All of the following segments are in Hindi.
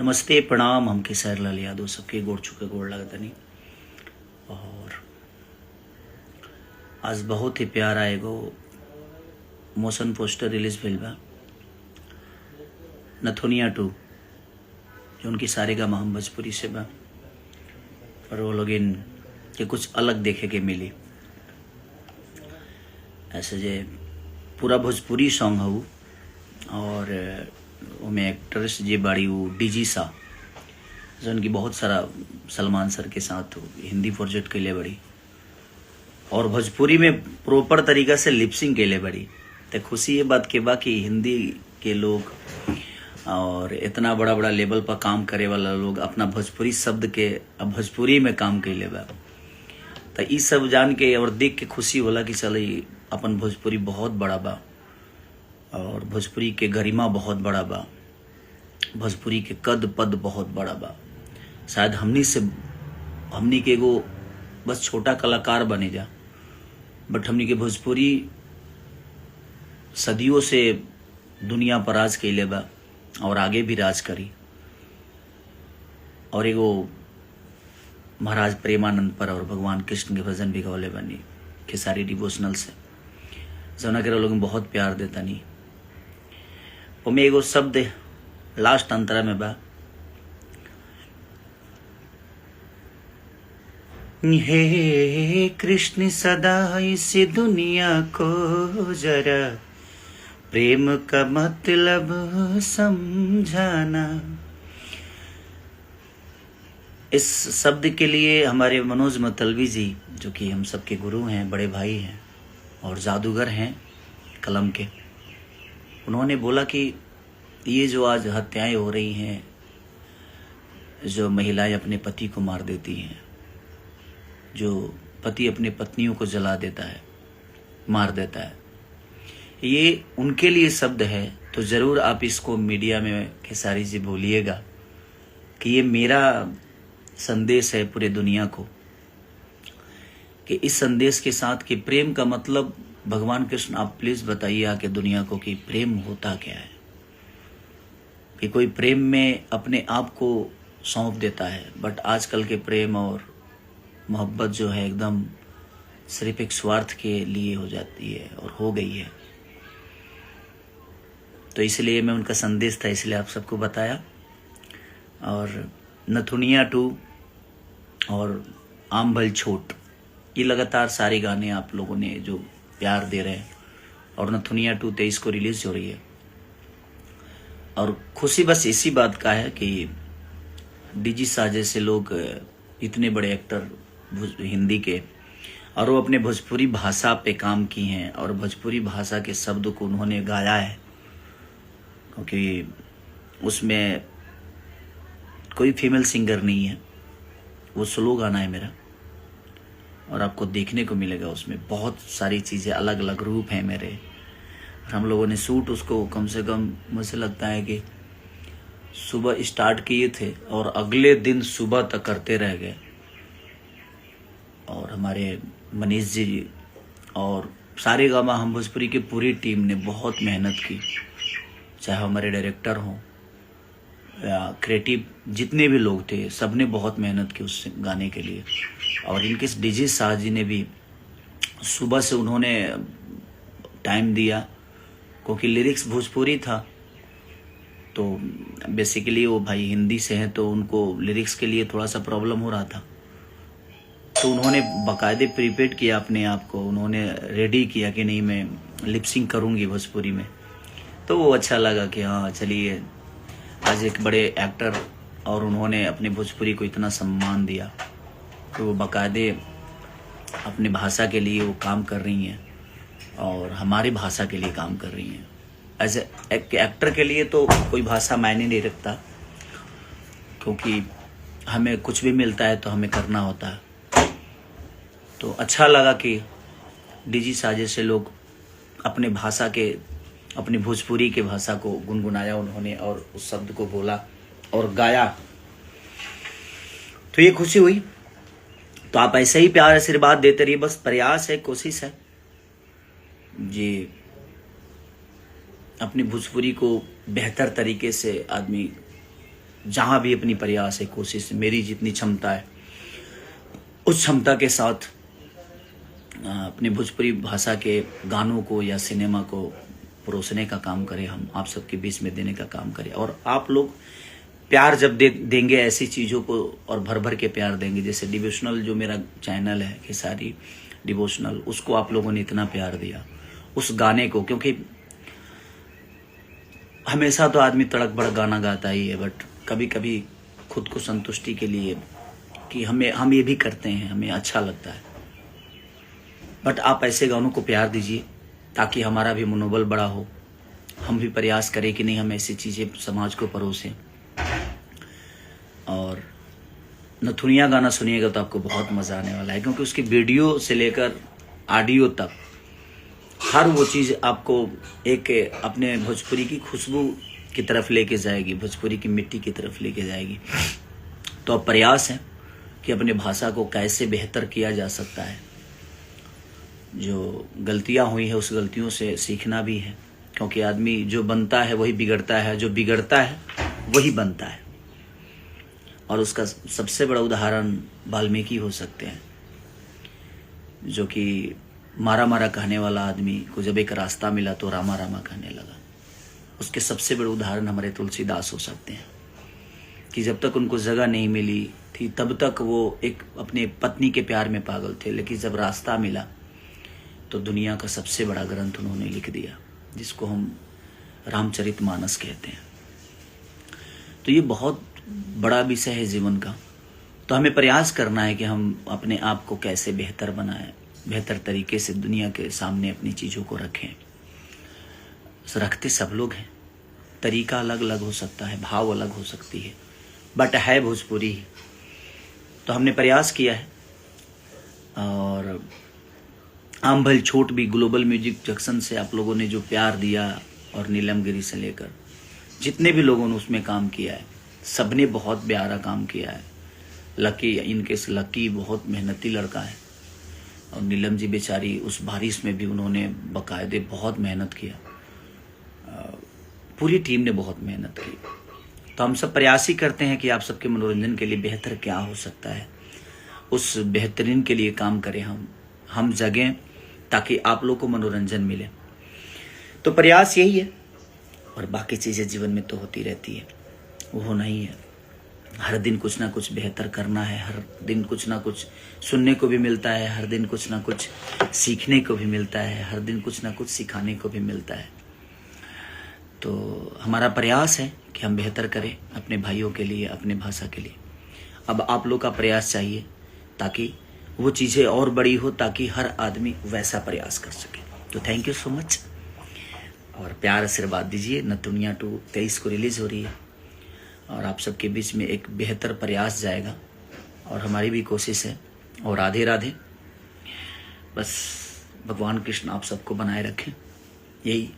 नमस्ते प्रणाम। हम खेसारी लाल यादव सबके गोड़ छुके गोड़ लगतनी। और आज बहुत ही प्यारा एगो मोशन पोस्टर रिलीज भइल बा, नथुनिया 2, जो उनकी सारेगामा हम भोजपुरी से बा। और वो लोग इन के कुछ अलग देखे के मिली। ऐसे जे पूरा भोजपुरी सॉन्ग हूँ और उनमें एक्ट्रेस जे बाड़ी वो डीजी सा, जो उनकी बहुत सारा सलमान सर के साथ हिंदी प्रोजेक्ट के लिए बड़ी और भोजपुरी में प्रॉपर तरीका से लिपसिंग के लिए बड़ी। तो खुशी ये बात के बा कि हिंदी के लोग और इतना बड़ा बड़ा लेवल पर काम करे वाला लोग अपना भोजपुरी शब्द के अब भोजपुरी में काम कैले बा। तो ये सब जान के और देख के खुशी होला कि चल अपन भोजपुरी बहुत बड़ा बा और भोजपुरी के गरिमा बहुत बड़ा बा, भोजपुरी के कद पद बहुत बड़ा बा। शायद हमनी के एगो बस छोटा कलाकार बने जा, बट हमनी के भोजपुरी सदियों से दुनिया पर राज कैले बा और आगे भी राज करी। और एगो महाराज प्रेमानंद पर और भगवान कृष्ण के भजन भी गौले बनी खेसारी डिवोशनल से, जना के लोग बहुत प्यार देता नहीं। उनमें एगो शब्द लास्ट अंतरा में बा, हे कृष्ण सदा इस दुनिया को जरा प्रेम का मतलब समझाना। इस शब्द के लिए हमारे मनोज मतलबी जी, जो कि हम सबके गुरु हैं, बड़े भाई हैं और जादूगर हैं कलम के, उन्होंने बोला कि ये जो आज हत्याएं हो रही हैं, जो महिलाएं अपने पति को मार देती हैं, जो पति अपने पत्नियों को जला देता है, मार देता है, ये उनके लिए शब्द है। तो ज़रूर आप इसको मीडिया में खेसारी जी बोलिएगा कि ये मेरा संदेश है पूरे दुनिया को, कि इस संदेश के साथ कि प्रेम का मतलब भगवान कृष्ण आप प्लीज़ बताइए आके दुनिया को कि प्रेम होता क्या है। कि कोई प्रेम में अपने आप को सौंप देता है, बट आजकल के प्रेम और मोहब्बत जो है एकदम सिर्फ एक स्वार्थ के लिए हो जाती है और हो गई है। तो इसलिए मैं उनका संदेश था, इसलिए आप सबको बताया। और नथुनिया 2 और आम भल छोट, ये लगातार सारे गाने आप लोगों ने जो प्यार दे रहे हैं। और नथुनिया 2 23 को रिलीज हो रही है। और खुशी बस इसी बात का है कि डीजी सा जैसे लोग इतने बड़े एक्टर हिंदी के, और वो अपने भोजपुरी भाषा पे काम की हैं और भोजपुरी भाषा के शब्द को उन्होंने गाया है, क्योंकि उसमें कोई फीमेल सिंगर नहीं है, वो स्लो गाना है मेरा। और आपको देखने को मिलेगा उसमें बहुत सारी चीज़ें, अलग अलग रूप हैं मेरे। और हम लोगों ने शूट उसको कम से कम मुझे लगता है कि सुबह स्टार्ट किए थे और अगले दिन सुबह तक करते रह गए। और हमारे मनीष जी और सारेगामा हम भोजपुरी की पूरी टीम ने बहुत मेहनत की, चाहे हमारे डायरेक्टर हों या क्रिएटिव जितने भी लोग थे, सब ने बहुत मेहनत की उस गाने के लिए। और इनके डीजे शाह जी ने भी सुबह से उन्होंने टाइम दिया, क्योंकि लिरिक्स भोजपुरी था। तो बेसिकली वो भाई हिंदी से हैं, तो उनको लिरिक्स के लिए थोड़ा सा प्रॉब्लम हो रहा था। तो उन्होंने बाकायदे प्रिपेयर किया अपने आप को, उन्होंने रेडी किया कि नहीं मैं लिपसिंग करूँगी भोजपुरी में। तो वो अच्छा लगा कि हाँ चलिए, आज एक बड़े एक्टर और उन्होंने अपने भोजपुरी को इतना सम्मान दिया, तो वो बाकायदे अपनी भाषा के लिए वो काम कर रही हैं और हमारी भाषा के लिए काम कर रही हैं। एज एक एक्टर के लिए तो कोई भाषा मायने नहीं रखता, क्योंकि हमें कुछ भी मिलता है तो हमें करना होता है। तो अच्छा लगा कि डीजी साजे से लोग अपने भाषा के, अपनी भोजपुरी के भाषा को गुनगुनाया उन्होंने और उस शब्द को बोला और गाया। तो ये खुशी हुई। तो आप ऐसे ही प्यार आशीर्वाद देते रहिए, बस प्रयास है, कोशिश है जी, अपनी भोजपुरी को बेहतर तरीके से आदमी जहाँ भी अपनी प्रयास है, कोशिश, मेरी जितनी क्षमता है उस क्षमता के साथ अपने भोजपुरी भाषा के गानों को या सिनेमा को परोसने का काम करें, हम आप सबके बीच में देने का काम करें। और आप लोग प्यार जब देंगे ऐसी चीज़ों को, और भर भर के प्यार देंगे, जैसे डिवोशनल जो मेरा चैनल है खेसारी डिवोशनल, उसको आप लोगों ने इतना प्यार दिया, उस गाने को, क्योंकि हमेशा तो आदमी तड़क भड़क गाना गाता ही है, बट कभी कभी खुद को संतुष्टि के लिए कि हम ये भी करते हैं, हमें अच्छा लगता है। बट आप ऐसे गानों को प्यार दीजिए ताकि हमारा भी मनोबल बड़ा हो, हम भी प्रयास करें कि नहीं हम ऐसी चीज़ें समाज को परोसें। और नथुनिया गाना सुनिएगा तो आपको बहुत मज़ा आने वाला है, क्योंकि उसकी वीडियो से लेकर ऑडियो तक हर वो चीज़ आपको एक अपने भोजपुरी की खुशबू की तरफ लेके जाएगी, भोजपुरी की मिट्टी की तरफ लेके जाएगी। तो अब प्रयास है कि अपने भाषा को कैसे बेहतर किया जा सकता है। जो गलतियां हुई है उस गलतियों से सीखना भी है, क्योंकि आदमी जो बनता है वही बिगड़ता है, जो बिगड़ता है वही बनता है। और उसका सबसे बड़ा उदाहरण वाल्मीकि हो सकते हैं, जो कि मारा मारा कहने वाला आदमी को जब एक रास्ता मिला तो रामा रामा कहने लगा। उसके सबसे बड़े उदाहरण हमारे तुलसीदास हो सकते हैं, कि जब तक उनको जगह नहीं मिली थी तब तक वो एक अपने पत्नी के प्यार में पागल थे, लेकिन जब रास्ता मिला तो दुनिया का सबसे बड़ा ग्रंथ उन्होंने लिख दिया, जिसको हम रामचरितमानस कहते हैं। तो ये बहुत बड़ा विषय है जीवन का। तो हमें प्रयास करना है कि हम अपने आप को कैसे बेहतर बनाएं, बेहतर तरीके से दुनिया के सामने अपनी चीज़ों को रखें। रखते सब लोग हैं, तरीका अलग अलग हो सकता है, भाव अलग हो सकती है, बट है भोजपुरी ही। तो हमने प्रयास किया है। और आम भल छोट भी ग्लोबल म्यूजिक जंक्शन से आप लोगों ने जो प्यार दिया, और नीलमगिरी से लेकर जितने भी लोगों ने उसमें काम किया है, सबने बहुत प्यारा काम किया है। लकी, इनके लकी बहुत मेहनती लड़का है, और नीलम जी बेचारी उस बारिश में भी उन्होंने बाकायदे बहुत मेहनत किया। पूरी टीम ने बहुत मेहनत की। तो हम सब प्रयास ही करते हैं कि आप सबके मनोरंजन के लिए बेहतर क्या हो सकता है, उस बेहतरीन के लिए काम करें, हम जगें ताकि आप लोग को मनोरंजन मिले। तो प्रयास यही है, और बाकी चीज़ें जीवन में तो होती रहती है, वो होना ही है। हर दिन कुछ ना कुछ बेहतर करना है, हर दिन कुछ ना कुछ सुनने को भी मिलता है, हर दिन कुछ ना कुछ सीखने को भी मिलता है, हर दिन कुछ ना कुछ सिखाने को भी मिलता है। तो हमारा प्रयास है कि हम बेहतर करें अपने भाइयों के लिए, अपने भाषा के लिए। अब आप लोग का प्रयास चाहिए ताकि वो चीज़ें और बड़ी हो, ताकि हर आदमी वैसा प्रयास कर सके। तो थैंक यू सो मच, और प्यार आशीर्वाद दीजिए। नथुनिया 2 23 को रिलीज़ हो रही है, और आप सबके बीच में एक बेहतर प्रयास जाएगा, और हमारी भी कोशिश है। और राधे राधे। बस भगवान कृष्ण आप सबको बनाए रखें, यही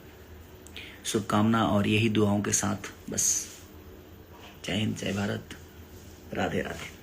शुभकामना और यही दुआओं के साथ बस। जय हिंद, जय भारत, राधे राधे।